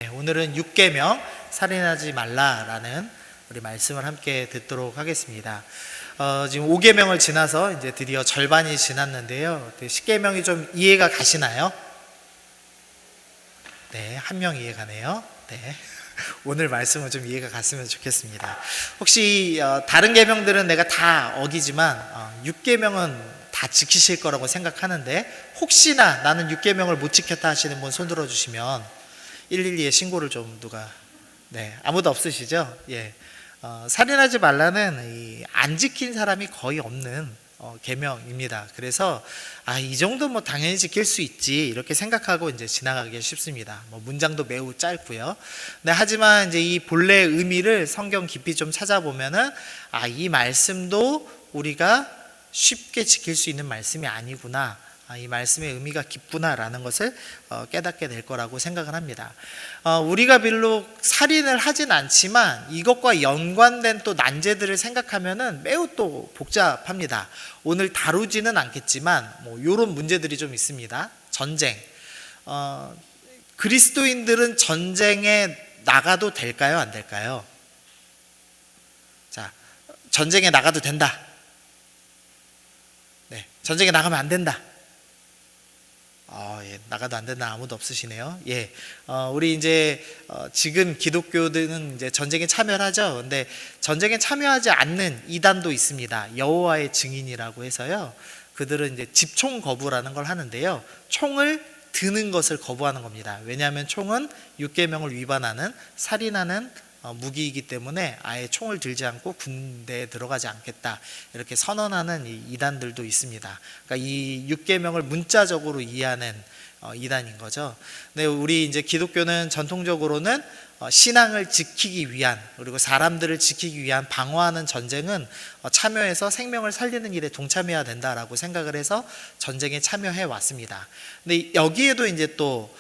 오늘은 6계명 살인하지 말라라는 우리 말씀을 함께 듣도록 하겠습니다. 지금 5계명을 지나서 이제 드디어 절반이 지났는데요. 10계명이 좀 이해가 가시나요? 네, 한 명 이해가네요. 네. 오늘 말씀은 좀 이해가 갔으면 좋겠습니다. 혹시 다른 계명들은 내가 다 어기지만 6계명은 다 지키실 거라고 생각하는데 혹시나 나는 6계명을 못 지켰다 하시는 분 손 들어 주시면 112에 신고를 좀 누가 아무도 없으시죠? 예. 살인하지 말라는 안 지킨 사람이 거의 없는 계명입니다. 그래서 이 정도 뭐 당연히 지킬 수 있지 이렇게 생각하고 이제 지나가기 쉽습니다. 뭐 문장도 매우 짧고요. 하지만 이제 이 본래의 의미를 성경 깊이 좀 찾아보면은 이 말씀도 우리가 쉽게 지킬 수 있는 말씀이 아니구나. 이 말씀의 의미가 깊구나라는 것을 깨닫게 될 거라고 생각을 합니다. 우리가 비록 살인을 하진 않지만 이것과 연관된 또 난제들을 생각하면은 매우 또 복잡합니다. 오늘 다루지는 않겠지만 뭐 이런 문제들이 좀 있습니다. 전쟁. 그리스도인들은 전쟁에 나가도 될까요? 안 될까요? 자, 전쟁에 나가도 된다. 네, 전쟁에 나가면 안 된다. 나가도 안 된다 아무도 없으시네요. 우리 이제 지금 기독교들은 이제 전쟁에 참여하죠. 근데 전쟁에 참여하지 않는 이단도 있습니다. 여호와의 증인이라고 해서요. 그들은 이제 집총 거부라는 걸 하는데요. 총을 드는 것을 거부하는 겁니다. 왜냐하면 총은 6계명을 위반하는 살인하는 무기이기 때문에 아예 총을 들지 않고 군대에 들어가지 않겠다 이렇게 선언하는 이단들도 있습니다. 그러니까 이 6계명을 문자적으로 이해하는 이단인 거죠. 근데 우리 이제 기독교는 전통적으로는 신앙을 지키기 위한 그리고 사람들을 지키기 위한 방어하는 전쟁은 참여해서 생명을 살리는 일에 동참해야 된다라고 생각을 해서 전쟁에 참여해 왔습니다. 근데 여기에도 이제 또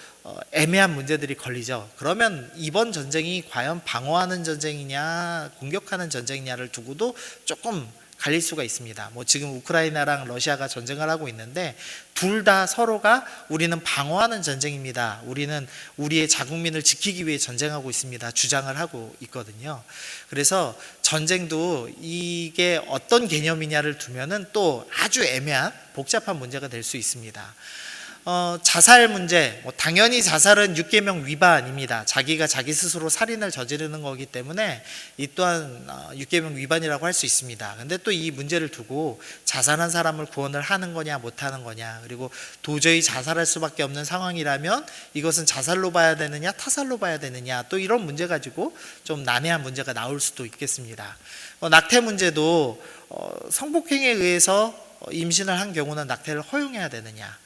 애매한 문제들이 걸리죠. 그러면 이번 전쟁이 과연 방어하는 전쟁이냐 공격하는 전쟁이냐를 두고도 조금 갈릴 수가 있습니다. 뭐 지금 우크라이나랑 러시아가 전쟁을 하고 있는데 둘 다 서로가 우리는 방어하는 전쟁입니다. 우리는 우리의 자국민을 지키기 위해 전쟁하고 있습니다. 주장을 하고 있거든요. 그래서 전쟁도 이게 어떤 개념이냐를 두면은 또 아주 애매한 복잡한 문제가 될 수 있습니다. 자살 문제, 당연히 자살은 6계명 위반입니다. 자기가 자기 스스로 살인을 저지르는 거기 때문에 이 또한 6계명 위반이라고 할 수 있습니다. 근데 또 이 문제를 두고 자살한 사람을 구원을 하는 거냐 못하는 거냐, 그리고 도저히 자살할 수밖에 없는 상황이라면 이것은 자살로 봐야 되느냐 타살로 봐야 되느냐, 또 이런 문제 가지고 좀 난해한 문제가 나올 수도 있겠습니다. 낙태 문제도 성폭행에 의해서 임신을 한 경우는 낙태를 허용해야 되느냐,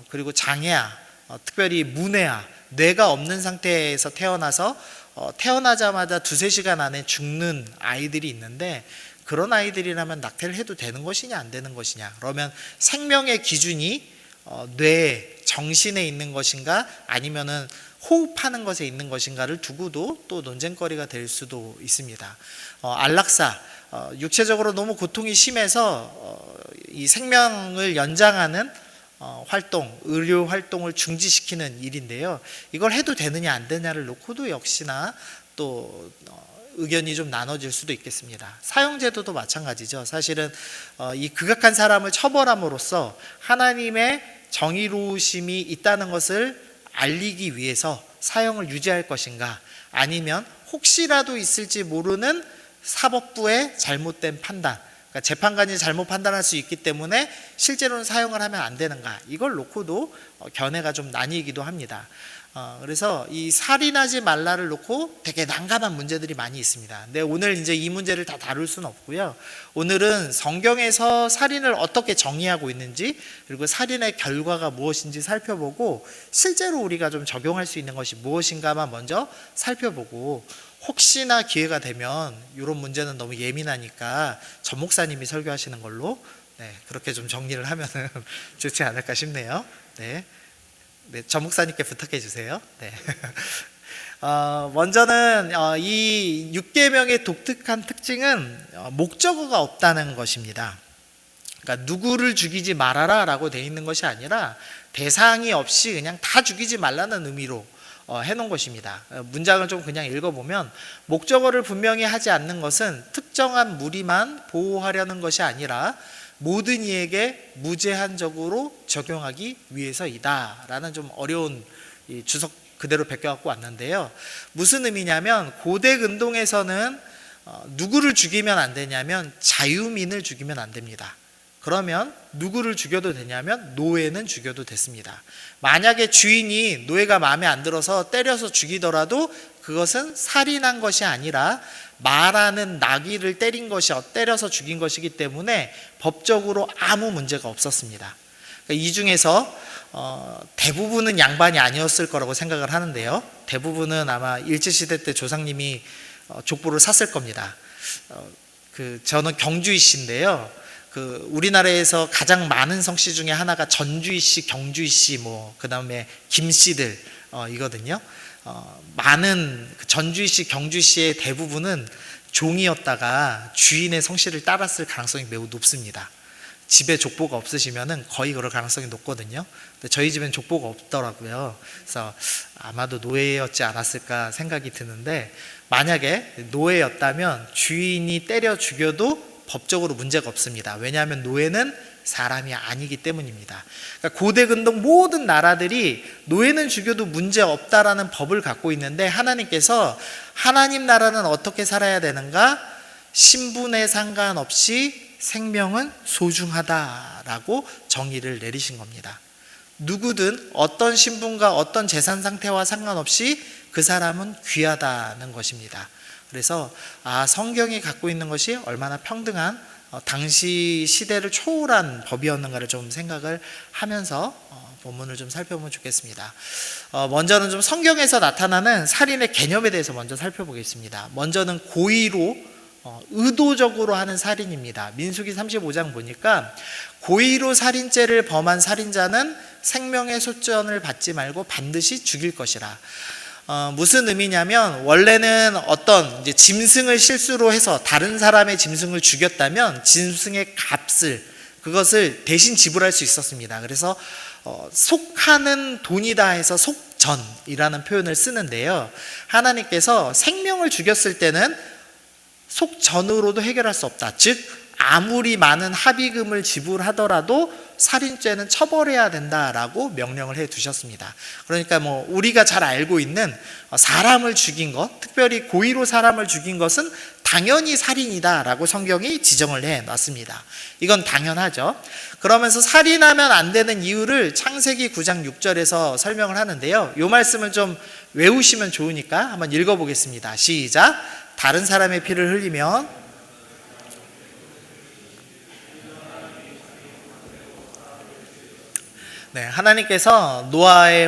그리고 장애아, 특별히 문해아, 뇌가 없는 상태에서 태어나서 태어나자마자 2-3시간 안에 죽는 아이들이 있는데 그런 아이들이라면 낙태를 해도 되는 것이냐 안 되는 것이냐, 그러면 생명의 기준이 뇌, 정신에 있는 것인가 아니면은 호흡하는 것에 있는 것인가를 두고도 또 논쟁거리가 될 수도 있습니다. 안락사, 육체적으로 너무 고통이 심해서 이 생명을 연장하는 활동, 의료 활동을 중지시키는 일인데요. 이걸 해도 되느냐 안 되느냐를 놓고도 역시나 또 의견이 좀 나눠질 수도 있겠습니다. 사형제도도 마찬가지죠. 사실은 이 극악한 사람을 처벌함으로써 하나님의 정의로우심이 있다는 것을 알리기 위해서 사형을 유지할 것인가, 아니면 혹시라도 있을지 모르는 사법부의 잘못된 판단, 그러니까 재판관이 잘못 판단할 수 있기 때문에 실제로는 사용을 하면 안 되는가, 이걸 놓고도 견해가 좀 나뉘기도 합니다. 그래서 이 살인하지 말라를 놓고 되게 난감한 문제들이 많이 있습니다. 근데 오늘 이제 이 문제를 다 다룰 수는 없고요. 오늘은 성경에서 살인을 어떻게 정의하고 있는지, 그리고 살인의 결과가 무엇인지 살펴보고 실제로 우리가 좀 적용할 수 있는 것이 무엇인가만 먼저 살펴보고, 혹시나 기회가 되면 이런 문제는 너무 예민하니까 전 목사님이 설교하시는 걸로 그렇게 좀 정리를 하면 좋지 않을까 싶네요. 전 목사님께 부탁해 주세요. 먼저는 이 6계명의 독특한 특징은 목적어가 없다는 것입니다. 그러니까 누구를 죽이지 말아라 라고 되어 있는 것이 아니라 대상이 없이 그냥 다 죽이지 말라는 의미로 해놓은 것입니다. 문장을 좀 그냥 읽어보면 목적어를 분명히 하지 않는 것은 특정한 무리만 보호하려는 것이 아니라 모든 이에게 무제한적으로 적용하기 위해서이다 라는 좀 어려운 이 주석 그대로 베껴갖고 왔는데요. 무슨 의미냐면 고대 근동에서는 누구를 죽이면 안 되냐면 자유민을 죽이면 안 됩니다. 그러면 누구를 죽여도 되냐면 노예는 죽여도 됐습니다. 만약에 주인이 노예가 마음에 안 들어서 때려서 죽이더라도 그것은 살인한 것이 아니라 말하는 나귀를 때려서 죽인 것이기 때문에 법적으로 아무 문제가 없었습니다. 그러니까 이 중에서 대부분은 양반이 아니었을 거라고 생각을 하는데요. 대부분은 아마 일제시대 때 조상님이 족보를 샀을 겁니다. 저는 경주이씨인데요. 우리나라에서 가장 많은 성씨 중에 하나가 전주이씨, 경주이씨, 그 다음에 김씨들 이거든요. 많은 전주이씨, 경주이씨의 대부분은 종이었다가 주인의 성씨를 따랐을 가능성이 매우 높습니다. 집에 족보가 없으시면은 거의 그럴 가능성이 높거든요. 근데 저희 집엔 족보가 없더라고요. 그래서 아마도 노예였지 않았을까 생각이 드는데, 만약에 노예였다면 주인이 때려 죽여도 법적으로 문제가 없습니다. 왜냐하면 노예는 사람이 아니기 때문입니다. 그러니까 고대 근동 모든 나라들이 노예는 죽여도 문제 없다라는 법을 갖고 있는데, 하나님께서 하나님 나라는 어떻게 살아야 되는가? 신분에 상관없이 생명은 소중하다라고 정의를 내리신 겁니다. 누구든 어떤 신분과 어떤 재산 상태와 상관없이 그 사람은 귀하다는 것입니다. 그래서 성경이 갖고 있는 것이 얼마나 평등한 당시 시대를 초월한 법이었는가를 좀 생각을 하면서 본문을 좀 살펴보면 좋겠습니다. 먼저는 좀 성경에서 나타나는 살인의 개념에 대해서 먼저 살펴보겠습니다. 먼저는 고의로 의도적으로 하는 살인입니다. 민수기 35장 보니까 고의로 살인죄를 범한 살인자는 생명의 소전을 받지 말고 반드시 죽일 것이라. 무슨 의미냐면, 원래는 어떤 이제 짐승을 실수로 해서 다른 사람의 짐승을 죽였다면 짐승의 값을, 그것을 대신 지불할 수 있었습니다. 그래서 속하는 돈이다 해서 속전이라는 표현을 쓰는데요. 하나님께서 생명을 죽였을 때는 속전으로도 해결할 수 없다. 즉 아무리 많은 합의금을 지불하더라도 살인죄는 처벌해야 된다라고 명령을 해 두셨습니다. 그러니까 우리가 잘 알고 있는 사람을 죽인 것, 특별히 고의로 사람을 죽인 것은 당연히 살인이다라고 성경이 지정을 해 놨습니다. 이건 당연하죠. 그러면서 살인하면 안 되는 이유를 창세기 9장 6절에서 설명을 하는데요. 이 말씀을 좀 외우시면 좋으니까 한번 읽어보겠습니다. 시작. 다른 사람의 피를 흘리면 하나님께서 노아의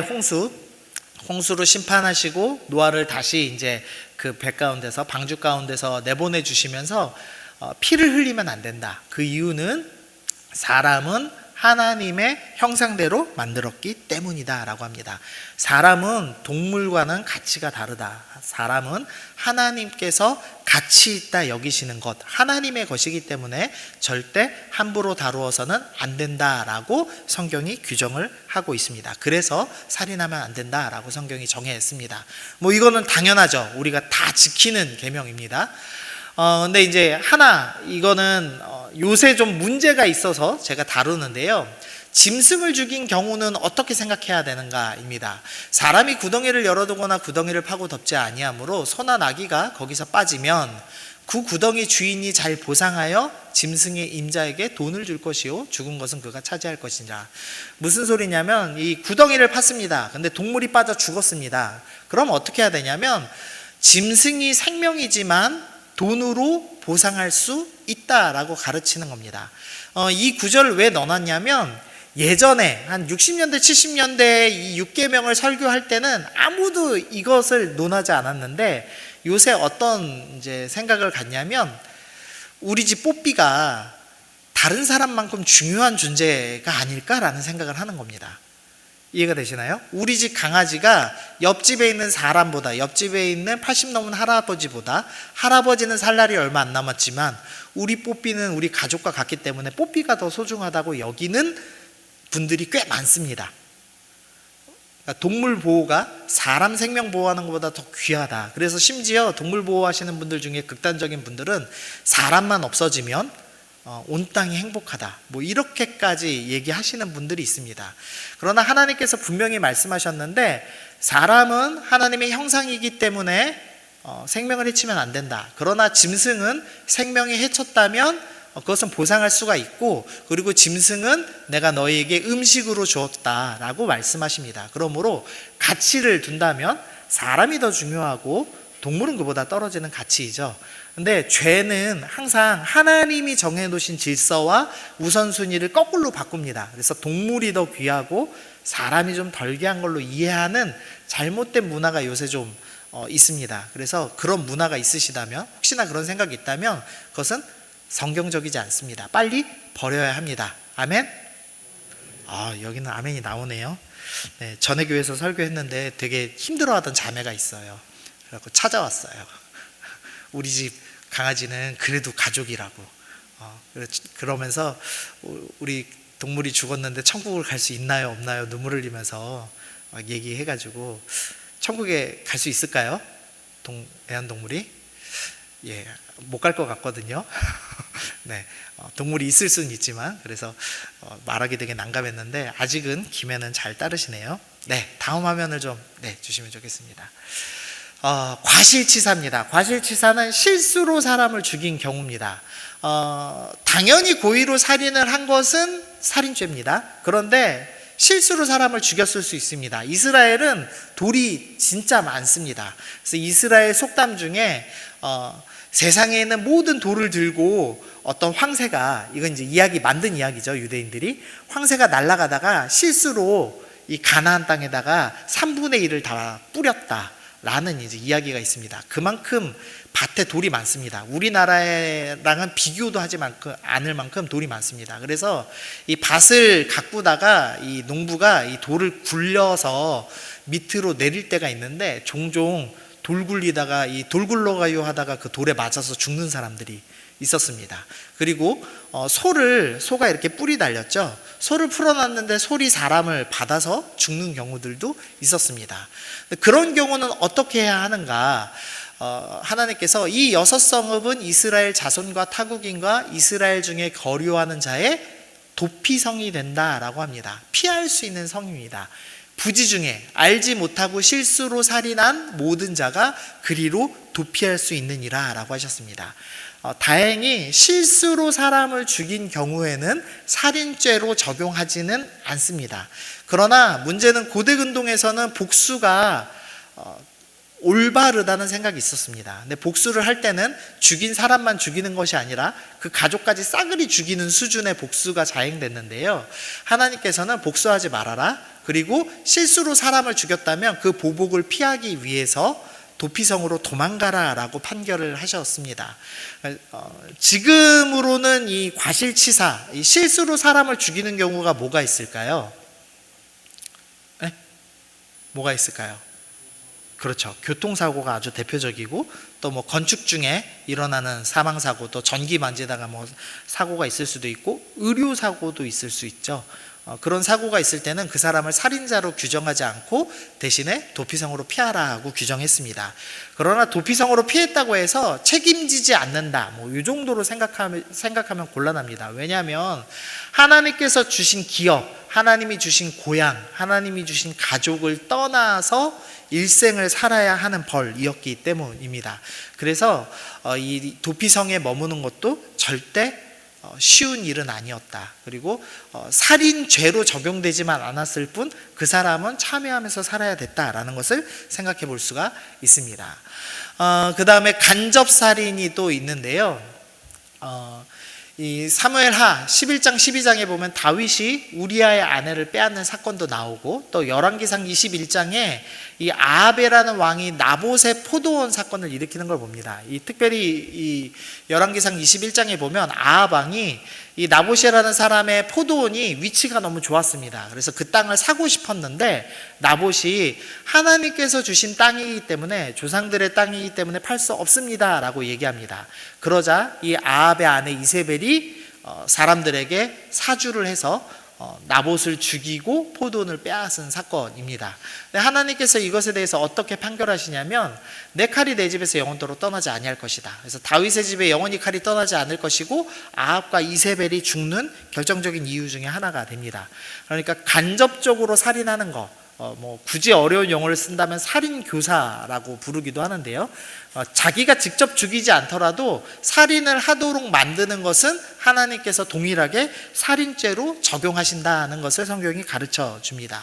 홍수로 심판하시고 노아를 다시 이제 그 배 가운데서, 방주 가운데서 내보내 주시면서 피를 흘리면 안 된다. 그 이유는 사람은 하나님의 형상대로 만들었기 때문이다 라고 합니다. 사람은 동물과는 가치가 다르다. 사람은 하나님께서 가치 있다 여기시는 것, 하나님의 것이기 때문에 절대 함부로 다루어서는 안 된다라고 성경이 규정을 하고 있습니다. 그래서 살인하면 안 된다라고 성경이 정했습니다. 이거는 당연하죠. 우리가 다 지키는 계명입니다. 근데 이제 이거는 요새 좀 문제가 있어서 제가 다루는데요. 짐승을 죽인 경우는 어떻게 생각해야 되는가입니다. 사람이 구덩이를 열어두거나 구덩이를 파고 덮지 아니하므로 소나 나귀가 거기서 빠지면 그 구덩이 주인이 잘 보상하여 짐승의 임자에게 돈을 줄 것이요 죽은 것은 그가 차지할 것이니라. 무슨 소리냐면, 이 구덩이를 팠습니다. 근데 동물이 빠져 죽었습니다. 그럼 어떻게 해야 되냐면, 짐승이 생명이지만 돈으로 보상할 수 있다라고 가르치는 겁니다. 이 구절을 왜 넣어놨냐면, 예전에 한 60년대 70년대 이 6계명을 설교할 때는 아무도 이것을 논하지 않았는데, 요새 어떤 이제 생각을 갖냐면, 우리 집 뽀삐가 다른 사람만큼 중요한 존재가 아닐까라는 생각을 하는 겁니다. 이해가 되시나요? 우리 집 강아지가 옆집에 있는 사람보다, 옆집에 있는 80 넘은 할아버지보다, 할아버지는 살 날이 얼마 안 남았지만 우리 뽀삐는 우리 가족과 같기 때문에 뽀삐가 더 소중하다고 여기는 분들이 꽤 많습니다. 그러니까 동물 보호가 사람 생명 보호하는 것보다 더 귀하다. 그래서 심지어 동물 보호하시는 분들 중에 극단적인 분들은 사람만 없어지면 온 땅이 행복하다, 뭐 이렇게까지 얘기하시는 분들이 있습니다. 그러나 하나님께서 분명히 말씀하셨는데 사람은 하나님의 형상이기 때문에 생명을 해치면 안 된다. 그러나 짐승은 생명이 해쳤다면 그것은 보상할 수가 있고, 그리고 짐승은 내가 너희에게 음식으로 주었다라고 말씀하십니다. 그러므로 가치를 둔다면 사람이 더 중요하고 동물은 그보다 떨어지는 가치이죠. 근데 죄는 항상 하나님이 정해놓으신 질서와 우선순위를 거꾸로 바꿉니다. 그래서 동물이 더 귀하고 사람이 좀 덜 귀한 걸로 이해하는 잘못된 문화가 요새 좀 있습니다. 그래서 그런 문화가 있으시다면, 혹시나 그런 생각이 있다면 그것은 성경적이지 않습니다. 빨리 버려야 합니다. 아멘? 여기는 아멘이 나오네요. 네, 전에 교회에서 설교했는데 되게 힘들어하던 자매가 있어요. 그래서 찾아왔어요. 우리 집 강아지는 그래도 가족이라고. 그러면서 우리 동물이 죽었는데 천국을 갈 수 있나요 없나요 눈물을 흘리면서 막 얘기해가지고, 천국에 갈 수 있을까요? 애완동물이? 예, 못 갈 것 같거든요. 네, 동물이 있을 수는 있지만, 그래서 말하기 되게 난감했는데 아직은 김해는 잘 따르시네요. 네, 다음 화면을 좀 주시면 좋겠습니다. 과실치사입니다. 과실치사는 실수로 사람을 죽인 경우입니다. 당연히 고의로 살인을 한 것은 살인죄입니다. 그런데 실수로 사람을 죽였을 수 있습니다. 이스라엘은 돌이 진짜 많습니다. 그래서 이스라엘 속담 중에 세상에 있는 모든 돌을 들고 어떤 황새가, 이건 이제 이야기 만든 이야기죠, 유대인들이. 황새가 날아가다가 실수로 이 가나안 땅에다가 3분의 1을 다 뿌렸다라는 이제 이야기가 있습니다. 그만큼 밭에 돌이 많습니다. 우리나라랑은 비교도 하지 않을 만큼 돌이 많습니다. 그래서 이 밭을 가꾸다가 이 농부가 이 돌을 굴려서 밑으로 내릴 때가 있는데, 종종 돌 굴리다가 이 돌 굴러가요 하다가 그 돌에 맞아서 죽는 사람들이 있었습니다. 그리고 소가 이렇게 뿔이 달렸죠. 소를 풀어놨는데 소리 사람을 받아서 죽는 경우들도 있었습니다. 그런 경우는 어떻게 해야 하는가? 하나님께서 이 6성읍은 이스라엘 자손과 타국인과 이스라엘 중에 거류하는 자의 도피성이 된다라고 합니다. 피할 수 있는 성입니다. 부지 중에 알지 못하고 실수로 살인한 모든 자가 그리로 도피할 수 있느니라 라고 하셨습니다. 다행히 실수로 사람을 죽인 경우에는 살인죄로 적용하지는 않습니다. 그러나 문제는 고대근동에서는 복수가 올바르다는 생각이 있었습니다. 근데 복수를 할 때는 죽인 사람만 죽이는 것이 아니라 그 가족까지 싸그리 죽이는 수준의 복수가 자행됐는데요, 하나님께서는 복수하지 말아라, 그리고 실수로 사람을 죽였다면 그 보복을 피하기 위해서 도피성으로 도망가라 라고 판결을 하셨습니다. 지금으로는 이 과실치사, 이 실수로 사람을 죽이는 경우가 뭐가 있을까요? 네? 뭐가 있을까요? 그렇죠. 교통사고가 아주 대표적이고, 또 뭐 건축 중에 일어나는 사망사고, 또 전기 만지다가 뭐 사고가 있을 수도 있고, 의료사고도 있을 수 있죠. 그런 사고가 있을 때는 그 사람을 살인자로 규정하지 않고 대신에 도피성으로 피하라 하고 규정했습니다. 그러나 도피성으로 피했다고 해서 책임지지 않는다, 뭐 이 정도로 생각하면 곤란합니다. 왜냐하면 하나님께서 주신 기업, 하나님이 주신 고향, 하나님이 주신 가족을 떠나서 일생을 살아야 하는 벌이었기 때문입니다. 그래서 이 도피성에 머무는 것도 절대 쉬운 일은 아니었다. 그리고 살인죄로 적용되지만 않았을 뿐 그 사람은 참여하면서 살아야 됐다라는 것을 생각해 볼 수가 있습니다. 그 다음에 간접살인이 또 있는데요. 이 사무엘하 11장 12장에 보면 다윗이 우리아의 아내를 빼앗는 사건도 나오고, 또 열왕기상 21장에 이 아합이라는 왕이 나봇의 포도원 사건을 일으키는 걸 봅니다. 특별히 이 열왕기상 21장에 보면 아합 왕이 이 나봇이라는 사람의 포도원이 위치가 너무 좋았습니다. 그래서 그 땅을 사고 싶었는데 나봇이 하나님께서 주신 땅이기 때문에, 조상들의 땅이기 때문에 팔 수 없습니다 라고 얘기합니다. 그러자 이 아합의 아내 이세벨이 사람들에게 사주를 해서 나봇을 죽이고 포도원을 빼앗은 사건입니다. 근데 하나님께서 이것에 대해서 어떻게 판결하시냐면 내 칼이 내 집에서 영원토록 떠나지 아니할 것이다. 그래서 다윗의 집에 영원히 칼이 떠나지 않을 것이고 아합과 이세벨이 죽는 결정적인 이유 중에 하나가 됩니다. 그러니까 간접적으로 살인하는 거, 굳이 어려운 용어를 쓴다면 살인교사라고 부르기도 하는데요. 자기가 직접 죽이지 않더라도 살인을 하도록 만드는 것은 하나님께서 동일하게 살인죄로 적용하신다는 것을 성경이 가르쳐 줍니다.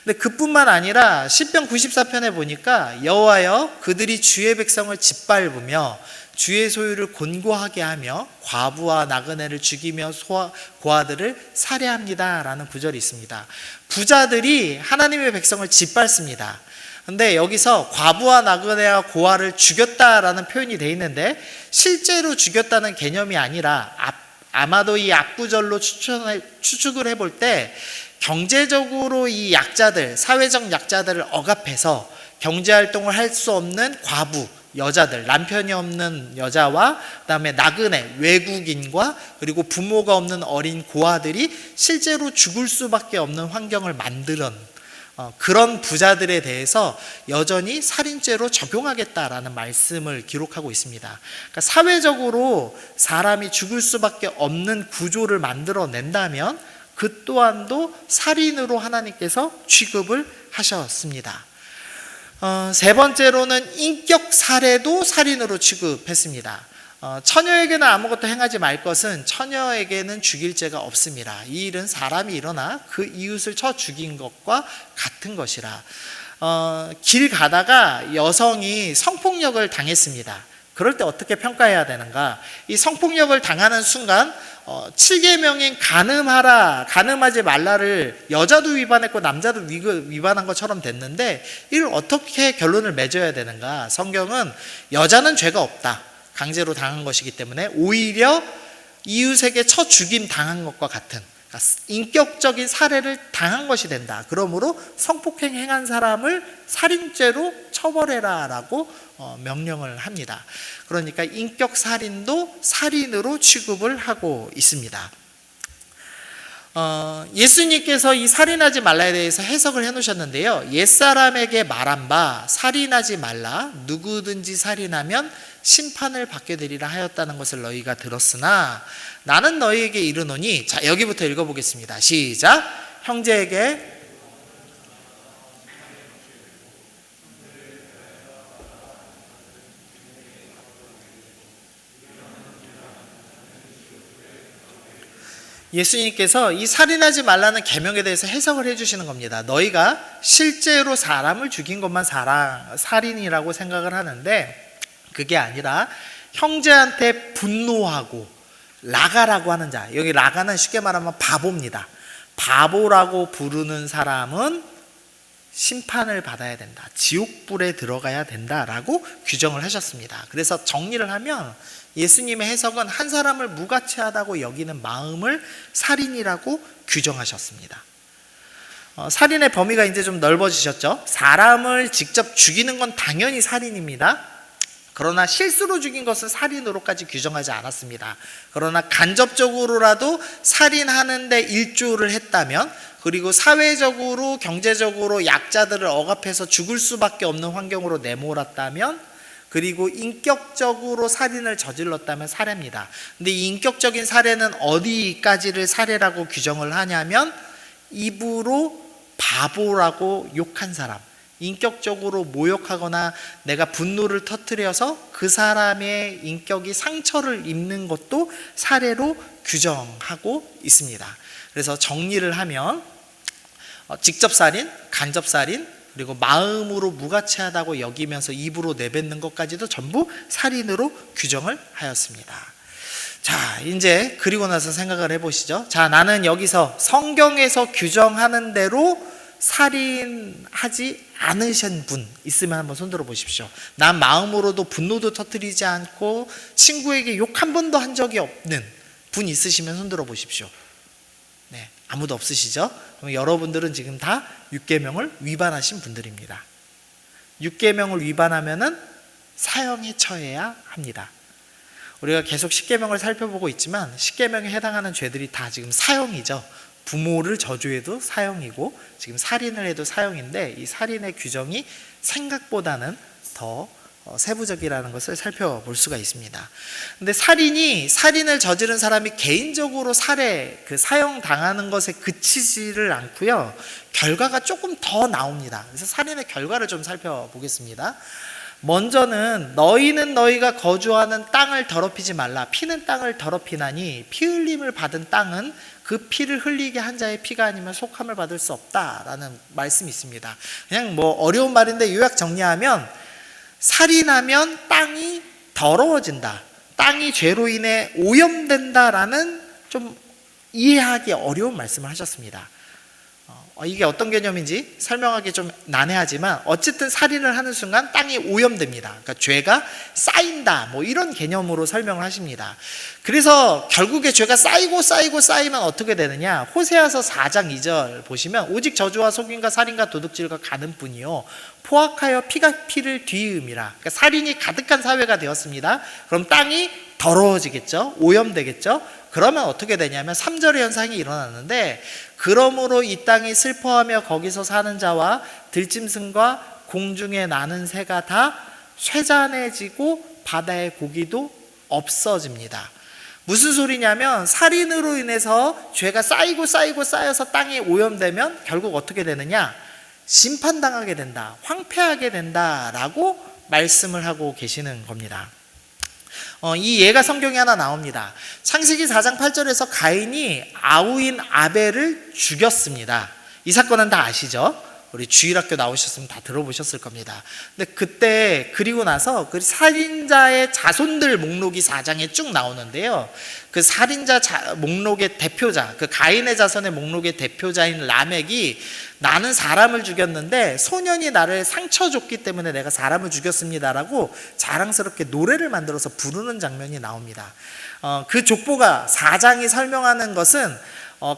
근데 그뿐만 아니라 시편 94편에 보니까 여호와여 그들이 주의 백성을 짓밟으며 주의 소유를 곤고하게 하며 과부와 나그네를 죽이며 고아들을 살해합니다 라는 구절이 있습니다. 부자들이 하나님의 백성을 짓밟습니다. 근데 여기서 과부와 나그네와 고아를 죽였다라는 표현이 되어 있는데 실제로 죽였다는 개념이 아니라 아마도 이 앞구절로 추측을 해볼 때 경제적으로 이 약자들, 사회적 약자들을 억압해서 경제활동을 할 수 없는 과부, 여자들, 남편이 없는 여자와 그다음에 나그네, 외국인과 그리고 부모가 없는 어린 고아들이 실제로 죽을 수밖에 없는 환경을 만드는 그런 부자들에 대해서 여전히 살인죄로 적용하겠다라는 말씀을 기록하고 있습니다. 그러니까 사회적으로 사람이 죽을 수밖에 없는 구조를 만들어낸다면 그 또한도 살인으로 하나님께서 취급을 하셨습니다. 세 번째로는 인격 살해도 살인으로 취급했습니다. 처녀에게는 아무것도 행하지 말 것은 처녀에게는 죽일 죄가 없습니다. 이 일은 사람이 일어나 그 이웃을 쳐 죽인 것과 같은 것이라. 길 가다가 여성이 성폭력을 당했습니다. 그럴 때 어떻게 평가해야 되는가? 이 성폭력을 당하는 순간 7계명인 간음하지 말라를 여자도 위반했고 남자도 위반한 것처럼 됐는데 이를 어떻게 결론을 맺어야 되는가? 성경은 여자는 죄가 없다, 강제로 당한 것이기 때문에 오히려 이웃에게 쳐 죽임 당한 것과 같은 인격적인 살해를 당한 것이 된다. 그러므로 성폭행 행한 사람을 살인죄로 처벌해라 라고 명령을 합니다. 그러니까 인격 살인도 살인으로 취급을 하고 있습니다. 예수님께서 이 살인하지 말라에 대해서 해석을 해놓으셨는데요. 옛사람에게 말한 바 살인하지 말라, 누구든지 살인하면 심판을 받게 되리라 하였다는 것을 너희가 들었으나 나는 너희에게 이르노니, 자 여기부터 읽어보겠습니다. 시작. 형제에게 예수님께서 이 살인하지 말라는 계명에 대해서 해석을 해주시는 겁니다. 너희가 실제로 사람을 죽인 것만 살인이라고 생각을 하는데 그게 아니라 형제한테 분노하고 라가라고 하는 자, 여기 라가는 쉽게 말하면 바보입니다. 바보라고 부르는 사람은 심판을 받아야 된다, 지옥불에 들어가야 된다라고 규정을 하셨습니다. 그래서 정리를 하면 예수님의 해석은 한 사람을 무가치하다고 여기는 마음을 살인이라고 규정하셨습니다. 살인의 범위가 이제 좀 넓어지셨죠. 사람을 직접 죽이는 건 당연히 살인입니다. 그러나 실수로 죽인 것은 살인으로까지 규정하지 않았습니다. 그러나 간접적으로라도 살인하는데 일조를 했다면, 그리고 사회적으로 경제적으로 약자들을 억압해서 죽을 수밖에 없는 환경으로 내몰았다면, 그리고 인격적으로 살인을 저질렀다면 살해입니다. 근데 이 인격적인 살해는 어디까지를 살해라고 규정을 하냐면 입으로 바보라고 욕한 사람, 인격적으로 모욕하거나 내가 분노를 터뜨려서 그 사람의 인격이 상처를 입는 것도 살해로 규정하고 있습니다. 그래서 정리를 하면 직접살인, 간접살인, 그리고 마음으로 무가치하다고 여기면서 입으로 내뱉는 것까지도 전부 살인으로 규정을 하였습니다. 자, 이제 그리고 나서 생각을 해보시죠. 자, 나는 여기서 성경에서 규정하는 대로 살인하지 않으신 분 있으면 한번 손들어 보십시오. 난 마음으로도 분노도 터뜨리지 않고 친구에게 욕 한 번도 한 적이 없는 분 있으시면 손들어 보십시오. 네, 아무도 없으시죠? 그럼 여러분들은 지금 다 6계명을 위반하신 분들입니다. 6계명을 위반하면은 사형에 처해야 합니다. 우리가 계속 10계명을 살펴보고 있지만 10계명에 해당하는 죄들이 다 지금 사형이죠. 부모를 저주해도 사형이고 지금 살인을 해도 사형인데 이 살인의 규정이 생각보다는 더 세부적이라는 것을 살펴볼 수가 있습니다. 근데 살인을 저지른 사람이 개인적으로 사형 당하는 것에 그치지를 않고요. 결과가 조금 더 나옵니다. 그래서 살인의 결과를 좀 살펴보겠습니다. 먼저는 너희는 너희가 거주하는 땅을 더럽히지 말라. 피는 땅을 더럽히나니 피 흘림을 받은 땅은 그 피를 흘리게 한 자의 피가 아니면 속함을 받을 수 없다라는 말씀이 있습니다. 그냥 어려운 말인데 요약 정리하면 살인하면 땅이 더러워진다. 땅이 죄로 인해 오염된다라는 좀 이해하기 어려운 말씀을 하셨습니다. 이게 어떤 개념인지 설명하기 좀 난해하지만 어쨌든 살인을 하는 순간 땅이 오염됩니다. 그러니까 죄가 쌓인다 이런 개념으로 설명을 하십니다. 그래서 결국에 죄가 쌓이면 어떻게 되느냐, 호세아서 4장 2절 보시면 오직 저주와 속임과 살인과 도둑질과 간음뿐이요 포악하여 피가 피를 뒤이음이라. 그러니까 살인이 가득한 사회가 되었습니다. 그럼 땅이 더러워지겠죠, 오염되겠죠. 그러면 어떻게 되냐면 3절의 현상이 일어났는데, 그러므로 이 땅이 슬퍼하며 거기서 사는 자와 들짐승과 공중에 나는 새가 다 쇠잔해지고 바다의 고기도 없어집니다. 무슨 소리냐면 살인으로 인해서 죄가 쌓여서 땅이 오염되면 결국 어떻게 되느냐, 심판당하게 된다, 황폐하게 된다라고 말씀을 하고 계시는 겁니다. 이 예가 성경에 하나 나옵니다. 창세기 4장 8절에서 가인이 아우인 아벨을 죽였습니다. 이 사건은 다 아시죠? 우리 주일학교 나오셨으면 다 들어보셨을 겁니다. 근데 그때 그리고 나서 그 살인자의 자손들 목록이 4장에 쭉 나오는데요. 그 살인자 목록의 대표자, 그 가인의 자손의 목록의 대표자인 라멕이 나는 사람을 죽였는데 소년이 나를 상처 줬기 때문에 내가 사람을 죽였습니다라고 자랑스럽게 노래를 만들어서 부르는 장면이 나옵니다. 그 족보가 4장이 설명하는 것은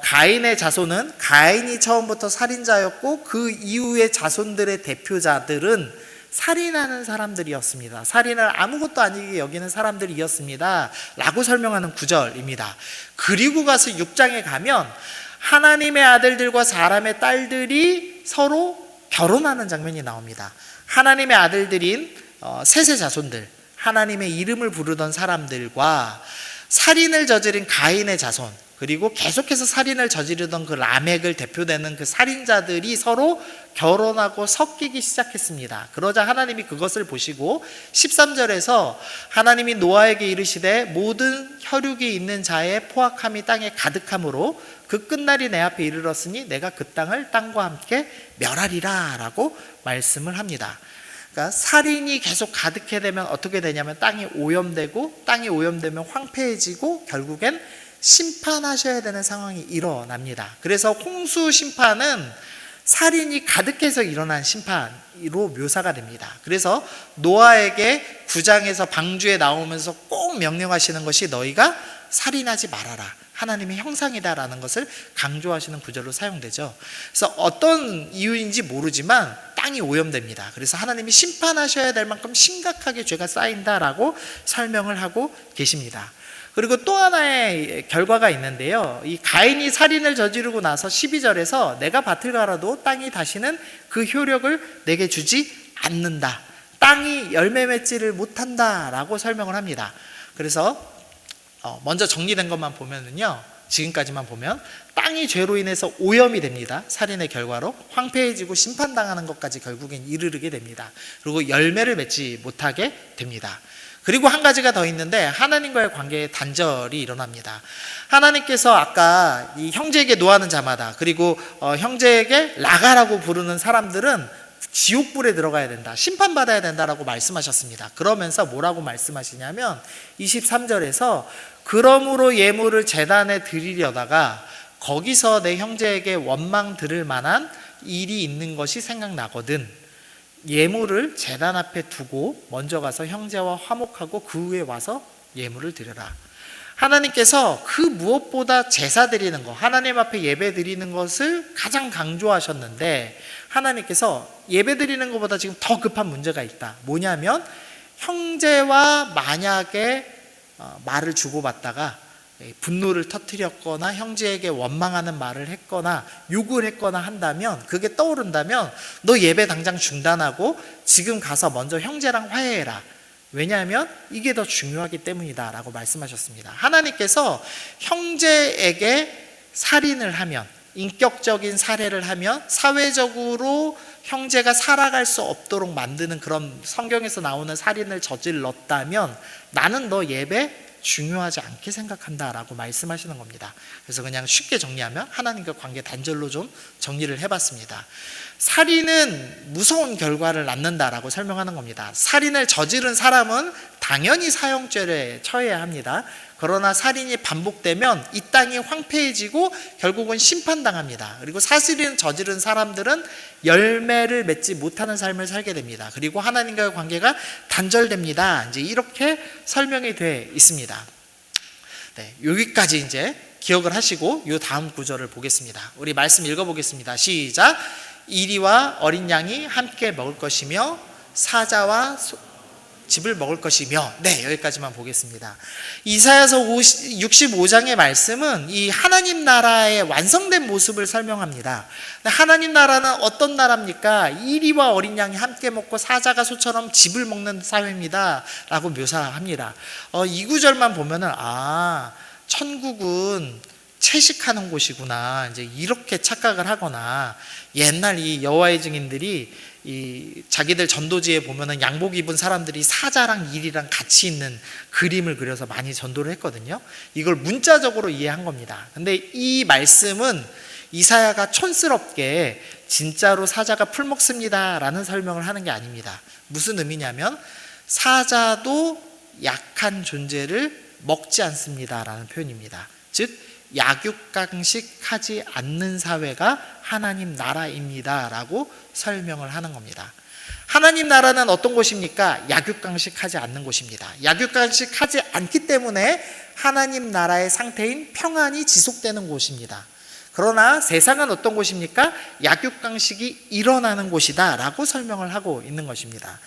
가인의 자손은 가인이 처음부터 살인자였고 그 이후의 자손들의 대표자들은 살인하는 사람들이었습니다. 살인을 아무것도 아니게 여기는 사람들이었습니다 라고 설명하는 구절입니다. 그리고 가서 6장에 가면 하나님의 아들들과 사람의 딸들이 서로 결혼하는 장면이 나옵니다. 하나님의 아들들인 셋의 자손들, 하나님의 이름을 부르던 사람들과 살인을 저지른 가인의 자손, 그리고 계속해서 살인을 저지르던 그 라멕을 대표되는 그 살인자들이 서로 결혼하고 섞이기 시작했습니다. 그러자 하나님이 그것을 보시고 13절에서 하나님이 노아에게 이르시되 모든 혈육이 있는 자의 포악함이 땅에 가득함으로 그 끝날이 내 앞에 이르렀으니 내가 그 땅을 땅과 함께 멸하리라 라고 말씀을 합니다. 그러니까 살인이 계속 가득해 되면 어떻게 되냐면 땅이 오염되고, 땅이 오염되면 황폐해지고 결국엔 심판하셔야 되는 상황이 일어납니다. 그래서 홍수 심판은 살인이 가득해서 일어난 심판으로 묘사가 됩니다. 그래서 노아에게 9장에서 방주에 나오면서 꼭 명령하시는 것이 너희가 살인하지 말아라, 하나님의 형상이다라는 것을 강조하시는 구절로 사용되죠. 그래서 어떤 이유인지 모르지만 땅이 오염됩니다. 그래서 하나님이 심판하셔야 될 만큼 심각하게 죄가 쌓인다라고 설명을 하고 계십니다. 그리고 또 하나의 결과가 있는데요. 이 가인이 살인을 저지르고 나서 12절에서 내가 밭을 갈아도 땅이 다시는 그 효력을 내게 주지 않는다, 땅이 열매 맺지를 못한다 라고 설명을 합니다. 그래서 먼저 정리된 것만 보면은요, 지금까지만 보면 땅이 죄로 인해서 오염이 됩니다. 살인의 결과로 황폐해지고 심판당하는 것까지 결국엔 이르게 됩니다. 그리고 열매를 맺지 못하게 됩니다. 그리고 한 가지가 더 있는데 하나님과의 관계에 단절이 일어납니다. 하나님께서 아까 이 형제에게 노하는 자마다, 그리고 형제에게 라가라고 부르는 사람들은 지옥불에 들어가야 된다, 심판받아야 된다라고 말씀하셨습니다. 그러면서 뭐라고 말씀하시냐면 23절에서 그러므로 예물을 제단에 드리려다가 거기서 내 형제에게 원망 들을 만한 일이 있는 것이 생각나거든 예물을 제단 앞에 두고 먼저 가서 형제와 화목하고 그 후에 와서 예물을 드려라. 하나님께서 그 무엇보다 제사 드리는 것, 하나님 앞에 예배 드리는 것을 가장 강조하셨는데 하나님께서 예배 드리는 것보다 지금 더 급한 문제가 있다. 뭐냐면 형제와 만약에 말을 주고받다가 분노를 터뜨렸거나 형제에게 원망하는 말을 했거나 욕을 했거나 한다면, 그게 떠오른다면 너 예배 당장 중단하고 지금 가서 먼저 형제랑 화해해라. 왜냐하면 이게 더 중요하기 때문이다 라고 말씀하셨습니다. 하나님께서 형제에게 살인을 하면, 인격적인 살해를 하면 사회적으로 형제가 살아갈 수 없도록 만드는 그런 성경에서 나오는 살인을 저질렀다면 나는 너 예배 중요하지 않게 생각한다라고 말씀하시는 겁니다. 그래서 그냥 쉽게 정리하면 하나님과 관계 단절로 좀 정리를 해봤습니다. 살인은 무서운 결과를 낳는다라고 설명하는 겁니다. 살인을 저지른 사람은 당연히 사형죄에 처해야 합니다. 그러나 살인이 반복되면 이 땅이 황폐해지고 결국은 심판당합니다. 그리고 사실은 저지른 사람들은 열매를 맺지 못하는 삶을 살게 됩니다. 그리고 하나님과의 관계가 단절됩니다. 이제 이렇게 설명이 돼 있습니다. 네, 여기까지 이제 기억을 하시고 이 다음 구절을 보겠습니다. 우리 말씀 읽어보겠습니다. 시작. 이리와 어린 양이 함께 먹을 것이며 사자와 집을 먹을 것이며. 네, 여기까지만 보겠습니다. 이사야서 65장의 말씀은 이 하나님 나라의 완성된 모습을 설명합니다. 하나님 나라는 어떤 나라입니까? 이리와 어린 양이 함께 먹고 사자가 소처럼 집을 먹는 사회입니다 라고 묘사합니다. 이 구절만 보면은 천국은 채식하는 곳이구나, 이제 이렇게 착각을 하거나, 옛날 이 여호와의 증인들이 이 자기들 전도지에 보면은 양복 입은 사람들이 사자랑 일이랑 같이 있는 그림을 그려서 많이 전도를 했거든요. 이걸 문자적으로 이해한 겁니다. 근데 이 말씀은 이사야가 촌스럽게 진짜로 사자가 풀 먹습니다 라는 설명을 하는 게 아닙니다. 무슨 의미냐면 사자도 약한 존재를 먹지 않습니다 라는 표현입니다. 즉 약육강식하지 않는 사회가 하나님 나라입니다 라고 설명을 하는 겁니다. 하나님 나라는 어떤 곳입니까? 약육강식하지 않는 곳입니다. 약육강식하지 않기 때문에 하나님 나라의 상태인 평안이 지속되는 곳입니다. 그러나 세상은 어떤 곳입니까? 약육강식이 일어나는 곳이다 라고 설명을 하고 있는 것입니다.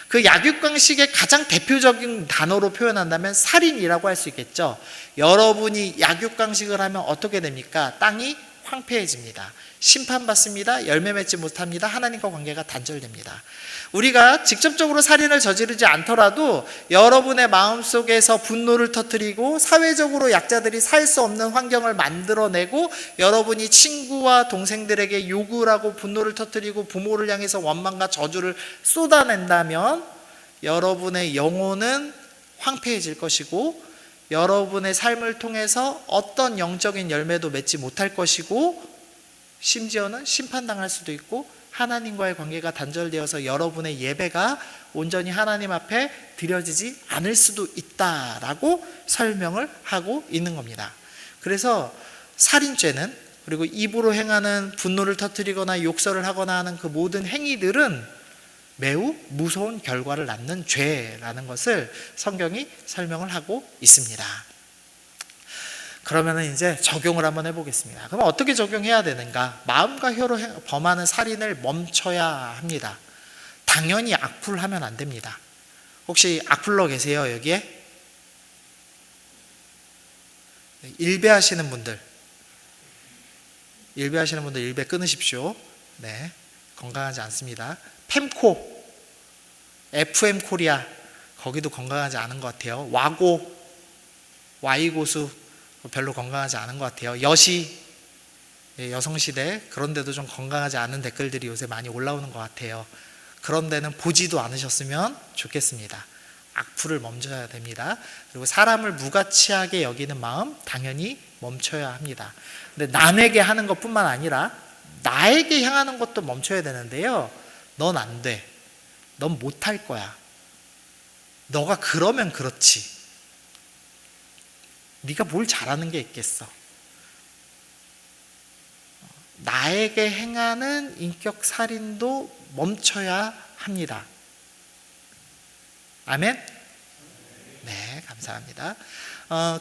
그 약육강식의 가장 대표적인 단어로 표현한다면 살인이라고 할 수 있겠죠. 여러분이 약육강식을 하면 어떻게 됩니까? 땅이 황폐해집니다. 심판받습니다. 열매 맺지 못합니다. 하나님과 관계가 단절됩니다. 우리가 직접적으로 살인을 저지르지 않더라도 여러분의 마음속에서 분노를 터뜨리고 사회적으로 약자들이 살 수 없는 환경을 만들어내고 여러분이 친구와 동생들에게 욕을 하고 분노를 터뜨리고 부모를 향해서 원망과 저주를 쏟아낸다면 여러분의 영혼은 황폐해질 것이고 여러분의 삶을 통해서 어떤 영적인 열매도 맺지 못할 것이고 심지어는 심판당할 수도 있고 하나님과의 관계가 단절되어서 여러분의 예배가 온전히 하나님 앞에 드려지지 않을 수도 있다라고 설명을 하고 있는 겁니다. 그래서 살인죄는, 그리고 입으로 행하는 분노를 터뜨리거나 욕설을 하거나 하는 그 모든 행위들은 매우 무서운 결과를 낳는 죄라는 것을 성경이 설명을 하고 있습니다. 그러면 이제 적용을 한번 해보겠습니다. 그럼 어떻게 적용해야 되는가? 마음과 혀로 범하는 살인을 멈춰야 합니다. 당연히 악플하면 안 됩니다. 혹시 악플러 계세요 여기에? 일배하시는 분들 일배 끊으십시오. 네, 건강하지 않습니다. 펜코, FM 코리아, 거기도 건강하지 않은 것 같아요. 와고, 와이고수 별로 건강하지 않은 것 같아요. 여시, 여성시대, 그런 데도 좀 건강하지 않은 댓글들이 요새 많이 올라오는 것 같아요. 그런 데는 보지도 않으셨으면 좋겠습니다. 악플을 멈춰야 됩니다. 그리고 사람을 무가치하게 여기는 마음 당연히 멈춰야 합니다. 근데 남에게 하는 것뿐만 아니라 나에게 향하는 것도 멈춰야 되는데요. 넌 안 돼. 넌 못할 거야. 너가 그러면 그렇지. 네가 뭘 잘하는 게 있겠어. 나에게 행하는 인격 살인도 멈춰야 합니다. 아멘? 네, 감사합니다.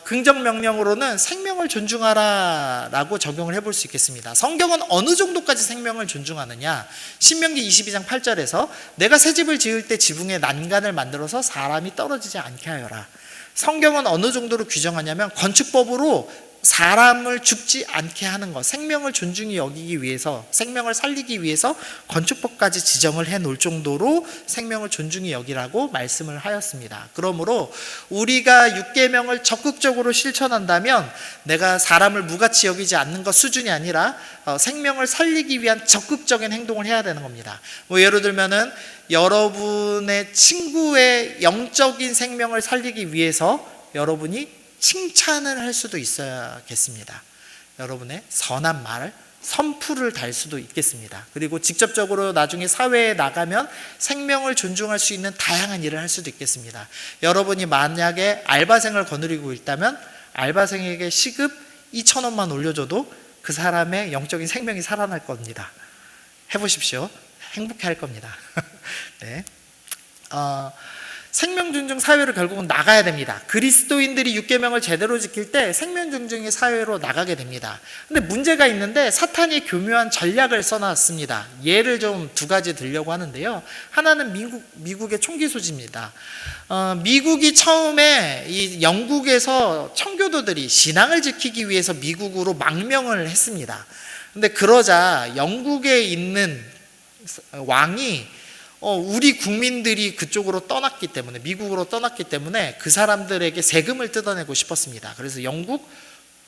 긍정 명령으로는 생명을 존중하라 라고 적용을 해볼 수 있겠습니다. 성경은 어느 정도까지 생명을 존중하느냐? 신명기 22장 8절에서 내가 새 집을 지을 때 지붕에 난간을 만들어서 사람이 떨어지지 않게 하여라. 성경은 어느 정도로 규정하냐면 건축법으로 사람을 죽지 않게 하는 것, 생명을 존중히 여기기 위해서, 생명을 살리기 위해서 건축법까지 지정을 해 놓을 정도로 생명을 존중히 여기라고 말씀을 하였습니다. 그러므로 우리가 육계명을 적극적으로 실천한다면 내가 사람을 무가치 여기지 않는 것 수준이 아니라 생명을 살리기 위한 적극적인 행동을 해야 되는 겁니다. 예를 들면은 여러분의 친구의 영적인 생명을 살리기 위해서 여러분이 칭찬을 할 수도 있어야겠습니다. 여러분의 선한 말, 선풀을 달 수도 있겠습니다. 그리고 직접적으로 나중에 사회에 나가면 생명을 존중할 수 있는 다양한 일을 할 수도 있겠습니다. 여러분이 만약에 알바생을 거느리고 있다면 알바생에게 시급 2,000원만 올려줘도 그 사람의 영적인 생명이 살아날 겁니다. 해보십시오. 행복해 할 겁니다. 네. 생명 존중 사회로 결국은 나가야 됩니다. 그리스도인들이 육계명을 제대로 지킬 때 생명 존중의 사회로 나가게 됩니다. 근데 문제가 있는데 사탄이 교묘한 전략을 써놨습니다. 예를 좀 두 가지 들려고 하는데요. 하나는 미국의 총기 소지입니다. 미국이 처음에 이 영국에서 청교도들이 신앙을 지키기 위해서 미국으로 망명을 했습니다. 근데 그러자 영국에 있는 왕이 우리 국민들이 그쪽으로 떠났기 때문에, 미국으로 떠났기 때문에 그 사람들에게 세금을 뜯어내고 싶었습니다. 그래서 영국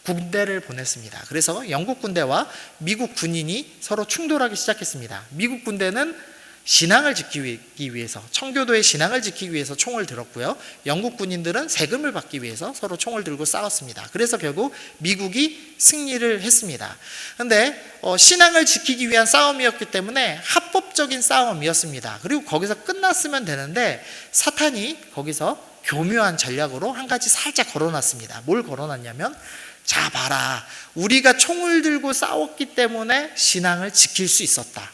군대를 보냈습니다. 그래서 영국 군대와 미국 군인이 서로 충돌하기 시작했습니다. 미국 군대는 신앙을 지키기 위해서, 청교도의 신앙을 지키기 위해서 총을 들었고요. 영국 군인들은 세금을 받기 위해서 서로 총을 들고 싸웠습니다. 그래서 결국 미국이 승리를 했습니다. 그런데 신앙을 지키기 위한 싸움이었기 때문에 합법적인 싸움이었습니다. 그리고 거기서 끝났으면 되는데 사탄이 거기서 교묘한 전략으로 한 가지 살짝 걸어놨습니다. 뭘 걸어놨냐면, 자 봐라, 우리가 총을 들고 싸웠기 때문에 신앙을 지킬 수 있었다.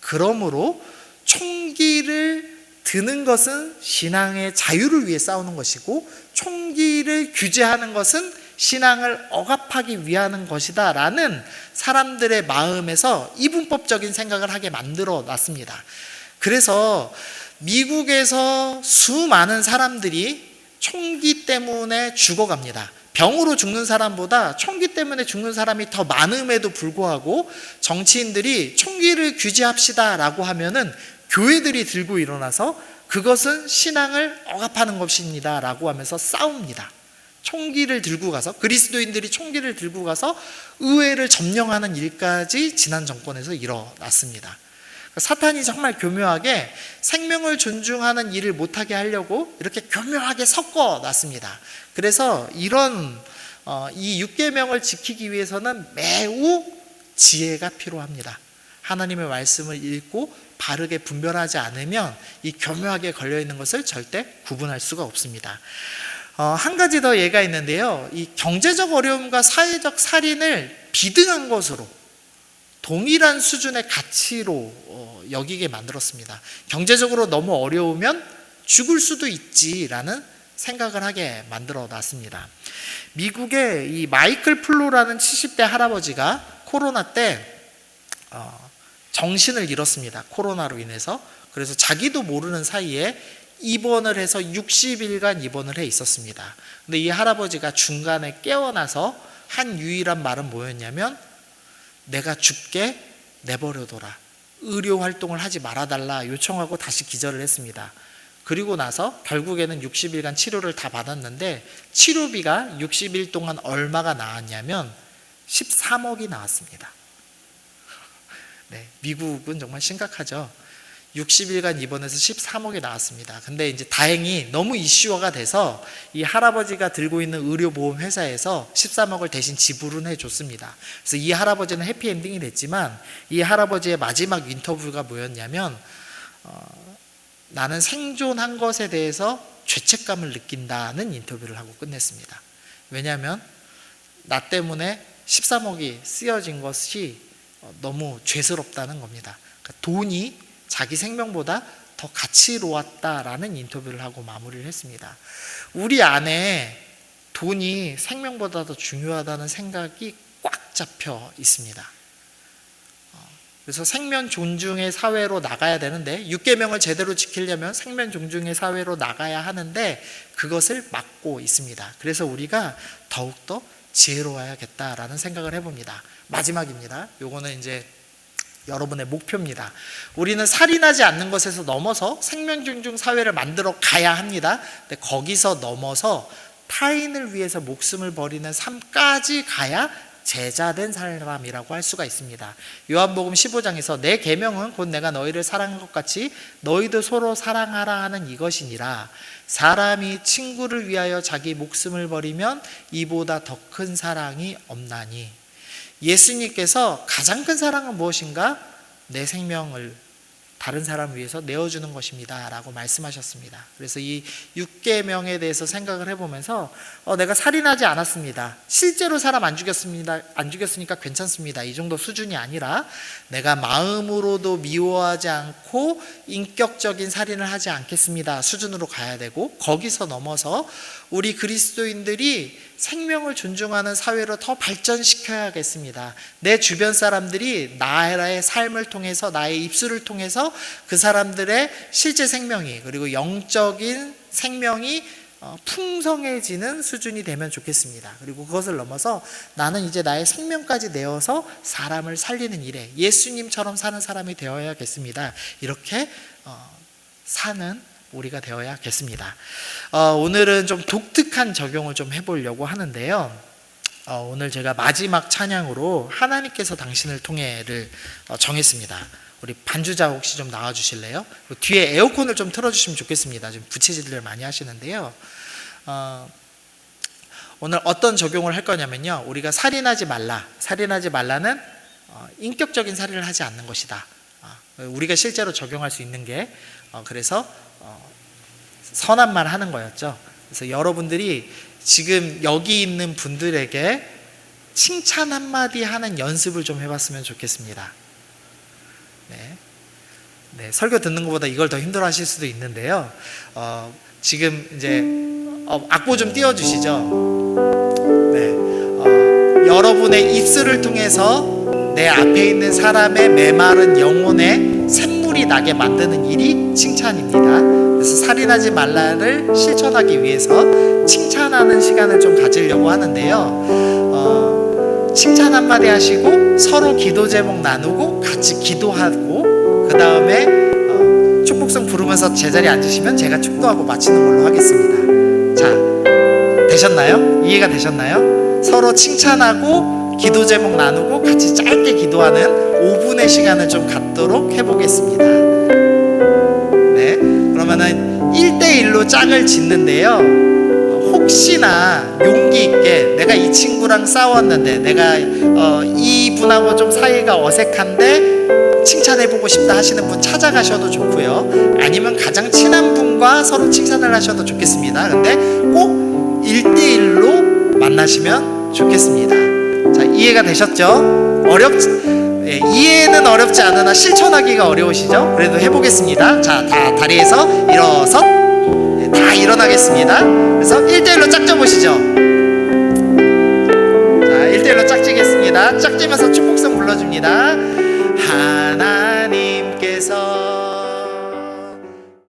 그러므로 총기를 드는 것은 신앙의 자유를 위해 싸우는 것이고, 총기를 규제하는 것은 신앙을 억압하기 위한 것이다 라는 사람들의 마음에서 이분법적인 생각을 하게 만들어 놨습니다. 그래서 미국에서 수많은 사람들이 총기 때문에 죽어갑니다. 병으로 죽는 사람보다 총기 때문에 죽는 사람이 더 많음에도 불구하고 정치인들이 총기를 규제합시다 라고 하면은 교회들이 들고 일어나서 그것은 신앙을 억압하는 것입니다 라고 하면서 싸웁니다. 총기를 들고 가서, 그리스도인들이 총기를 들고 가서 의회를 점령하는 일까지 지난 정권에서 일어났습니다. 사탄이 정말 교묘하게 생명을 존중하는 일을 못하게 하려고 이렇게 교묘하게 섞어놨습니다. 그래서 이런 이 육계명을 지키기 위해서는 매우 지혜가 필요합니다. 하나님의 말씀을 읽고 바르게 분별하지 않으면 이 교묘하게 걸려있는 것을 절대 구분할 수가 없습니다. 한 가지 더 예가 있는데요. 이 경제적 어려움과 사회적 살인을 비등한 것으로, 동일한 수준의 가치로 여기게 만들었습니다. 경제적으로 너무 어려우면 죽을 수도 있지라는 생각을 하게 만들어 놨습니다. 미국의 이 마이클 플로라는 70대 할아버지가 코로나 때 정신을 잃었습니다. 코로나로 인해서. 그래서 자기도 모르는 사이에 입원을 해서 60일간 입원을 해 있었습니다. 근데 이 할아버지가 중간에 깨어나서 한 유일한 말은 뭐였냐면, 내가 죽게 내버려둬라, 의료 활동을 하지 말아달라 요청하고 다시 기절을 했습니다. 그리고 나서 결국에는 60일간 치료를 다 받았는데, 치료비가 60일 동안 얼마가 나왔냐면 13억이 나왔습니다. 네, 미국은 정말 심각하죠. 60일간 입원해서 13억이 나왔습니다. 근데 이제 다행히 너무 이슈화가 돼서 이 할아버지가 들고 있는 의료보험 회사에서 13억을 대신 지불은 해줬습니다. 그래서 이 할아버지는 해피엔딩이 됐지만, 이 할아버지의 마지막 인터뷰가 뭐였냐면, 나는 생존한 것에 대해서 죄책감을 느낀다는 인터뷰를 하고 끝냈습니다. 왜냐하면 나 때문에 13억이 쓰여진 것이 너무 죄스럽다는 겁니다. 그러니까 돈이 자기 생명보다 더 가치로웠다라는 인터뷰를 하고 마무리를 했습니다. 우리 안에 돈이 생명보다 더 중요하다는 생각이 꽉 잡혀 있습니다. 그래서 생명 존중의 사회로 나가야 되는데, 6계명을 제대로 지키려면 생명 존중의 사회로 나가야 하는데 그것을 막고 있습니다. 그래서 우리가 더욱더 지혜로워야겠다라는 생각을 해봅니다. 마지막입니다. 요거는 이제 여러분의 목표입니다. 우리는 살인하지 않는 것에서 넘어서 생명 존중 사회를 만들어 가야 합니다. 근데 거기서 넘어서 타인을 위해서 목숨을 버리는 삶까지 가야 제자된 사람이라고 할 수가 있습니다. 요한복음 15장에서 내 계명은 곧 내가 너희를 사랑한 것 같이 너희도 서로 사랑하라 하는 이것이니라. 사람이 친구를 위하여 자기 목숨을 버리면 이보다 더 큰 사랑이 없나니. 예수님께서 가장 큰 사랑은 무엇인가? 내 생명을 다른 사람을 위해서 내어주는 것입니다 라고 말씀하셨습니다. 그래서 이 6계명에 대해서 생각을 해보면서 내가 살인하지 않았습니다, 실제로 사람 안 죽였으니까 괜찮습니다, 이 정도 수준이 아니라 내가 마음으로도 미워하지 않고 인격적인 살인을 하지 않겠습니다 수준으로 가야 되고, 거기서 넘어서 우리 그리스도인들이 생명을 존중하는 사회로 더 발전시켜야겠습니다. 내 주변 사람들이 나의 삶을 통해서, 나의 입술을 통해서 그 사람들의 실제 생명이, 그리고 영적인 생명이 풍성해지는 수준이 되면 좋겠습니다. 그리고 그것을 넘어서 나는 이제 나의 생명까지 내어서 사람을 살리는 일에 예수님처럼 사는 사람이 되어야겠습니다. 이렇게 사는 우리가 되어야겠습니다. 오늘은 좀 독특한 적용을 좀 해보려고 하는데요. 오늘 제가 마지막 찬양으로 하나님께서 당신을 통해를 정했습니다. 우리 반주자 혹시 좀 나와주실래요? 뒤에 에어컨을 좀 틀어주시면 좋겠습니다. 지금 부채질을 많이 하시는데요. 오늘 어떤 적용을 할 거냐면요, 우리가 살인하지 말라는 인격적인 살인을 하지 않는 것이다. 우리가 실제로 적용할 수 있는 게 그래서 선한 말 하는 거였죠. 그래서 여러분들이 지금 여기 있는 분들에게 칭찬 한마디 하는 연습을 좀 해봤으면 좋겠습니다. 네, 설교 듣는 것보다 이걸 더 힘들어 하실 수도 있는데요. 지금 이제 악보 좀 띄워주시죠. 네, 여러분의 입술을 통해서 내 앞에 있는 사람의 메마른 영혼에 샘물이 나게 만드는 일이 칭찬입니다. 그래서 살인하지 말라를 실천하기 위해서 칭찬하는 시간을 좀 가지려고 하는데요. 칭찬 한마디 하시고 서로 기도 제목 나누고 같이 기도하고, 그 다음에 축복성 부르면서 제자리에 앉으시면 제가 축도하고 마치는 걸로 하겠습니다. 자, 되셨나요? 이해가 되셨나요? 서로 칭찬하고 기도 제목 나누고 같이 짧게 기도하는 5분의 시간을 좀 갖도록 해보겠습니다. 네, 그러면은 1대1로 짝을 짓는데요. 혹시나 용기 있게 내가 이 친구랑 싸웠는데, 내가 이분하고 좀 사이가 어색한데 칭찬해보고 싶다 하시는 분 찾아가셔도 좋고요. 아니면 가장 친한 분과 서로 칭찬을 하셔도 좋겠습니다. 근데 꼭 1대1로 만나시면 좋겠습니다. 자, 이해가 되셨죠? 이해는 어렵지 않으나 실천하기가 어려우시죠? 그래도 해보겠습니다. 자, 다 다리에서 일어서 다 일어나겠습니다. 그래서 1대1로 짝져보시죠. 자, 1대1로 짝지겠습니다. 짝지면서 축복성 불러줍니다. 하나님께서